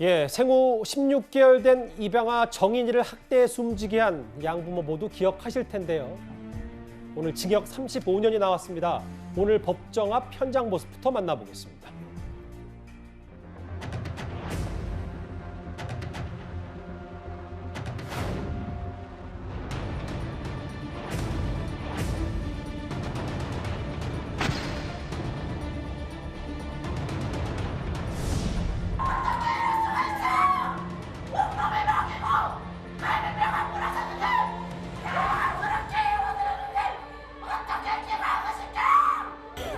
예, 생후 16개월 된 입양아 정인이를 학대해 숨지게 한 양부모 모두 기억하실 텐데요. 오늘 징역 35년이 나왔습니다. 오늘 법정 앞 현장 모습부터 만나보겠습니다.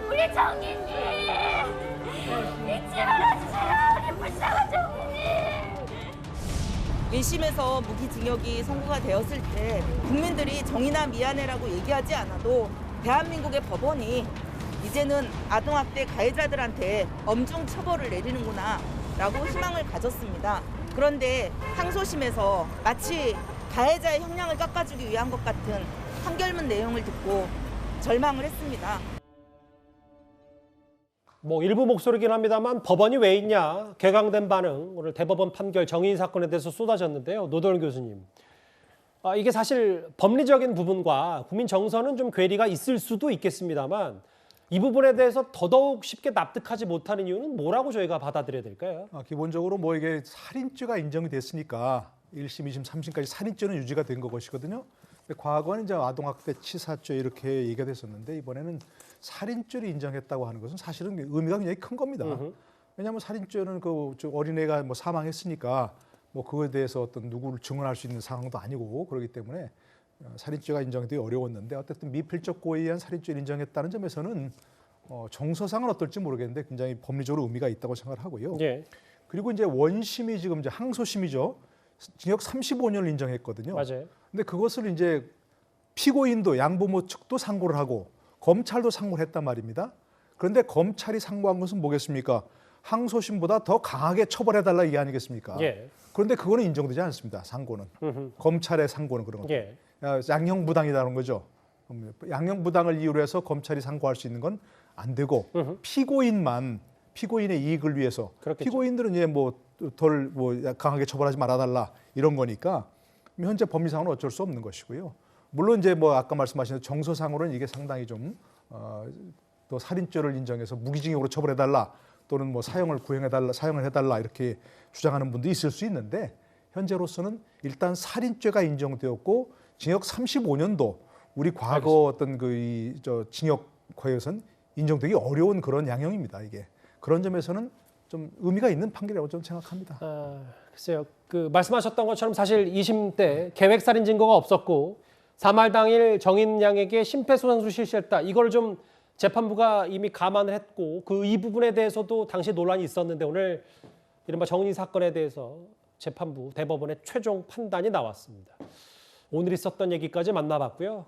우리 정인님 잊지 말아주세요. 우리 불쌍한 정인님. 1심에서 무기징역이 선고가 되었을 때 국민들이 정인아 미안해라고 얘기하지 않아도 대한민국의 법원이 이제는 아동학대 가해자들한테 엄중 처벌을 내리는구나 라고 희망을 가졌습니다. 그런데 항소심에서 마치 가해자의 형량을 깎아주기 위한 것 같은 판결문 내용을 듣고 절망을 했습니다. 뭐 일부 목소리긴 합니다만 법원이 왜 있냐, 격앙된 반응, 오늘 대법원 판결 정인 사건에 대해서 쏟아졌는데요. 노도현 교수님, 이게 사실 법리적인 부분과 국민 정서는 좀 괴리가 있을 수도 있겠습니다만 이 부분에 대해서 더더욱 쉽게 납득하지 못하는 이유는 뭐라고 저희가 받아들여야 될까요? 기본적으로 뭐 이게 살인죄가 인정이 됐으니까 1심, 2심, 3심까지 살인죄는 유지가 된 것이거든요. 근데 과거는 이제 아동학대 치사죄 이렇게 얘기가 됐었는데 이번에는 살인죄를 인정했다고 하는 것은 사실은 의미가 굉장히 큰 겁니다. 왜냐하면 살인죄는 그 어린애가 뭐 사망했으니까 뭐 그거에 대해서 어떤 누구를 증언할 수 있는 상황도 아니고 그렇기 때문에 살인죄가 인정되기 어려웠는데 어쨌든 미필적 고의에 의한 살인죄를 인정했다는 점에서는 정서상은 어떨지 모르겠는데 굉장히 법리적으로 의미가 있다고 생각을 하고요. 예, 그리고 이제 원심이 지금 이제 항소심이죠. 징역 35년을 인정했거든요. 맞아요. 근데 그것을 이제 피고인도 양부모 측도 상고를 하고 검찰도 상고를 했단 말입니다. 그런데 검찰이 상고한 것은 뭐겠습니까? 항소심보다 더 강하게 처벌해달라 이게 아니겠습니까? 예. 그런데 그거는 인정되지 않습니다. 상고는. 검찰의 상고는 그런 겁니다. 예. 양형부당이라는 거죠. 양형부당을 이유로 해서 검찰이 상고할 수 있는 건 안 되고 피고인만 피고인의 이익을 위해서 그렇겠죠. 피고인들은 이제 덜 강하게 처벌하지 말아달라 이런 거니까 현재 법리상은 어쩔 수 없는 것이고요. 물론 이제 아까 말씀하신 정서상으로는 이게 상당히 좀 또 살인죄를 인정해서 무기징역으로 처벌해달라 또는 사형을 사형을 해달라 이렇게 주장하는 분도 있을 수 있는데 현재로서는 일단 살인죄가 인정되었고 징역 35년도 우리 과거 어떤 징역 과에서는 인정되기 어려운 그런 양형입니다. 이게 그런 점에서는 좀 의미가 있는 판결이라고 좀 생각합니다. 글쎄요. 말씀하셨던 것처럼 사실 2심 때 계획살인 증거가 없었고 사말 당일 정인 양에게 심폐소생술 실시했다. 이걸 좀 재판부가 이미 감안을 했고 이 부분에 대해서도 당시 논란이 있었는데 오늘 이른바 정인 사건에 대해서 재판부 대법원의 최종 판단이 나왔습니다. 오늘 있었던 얘기까지 만나봤고요.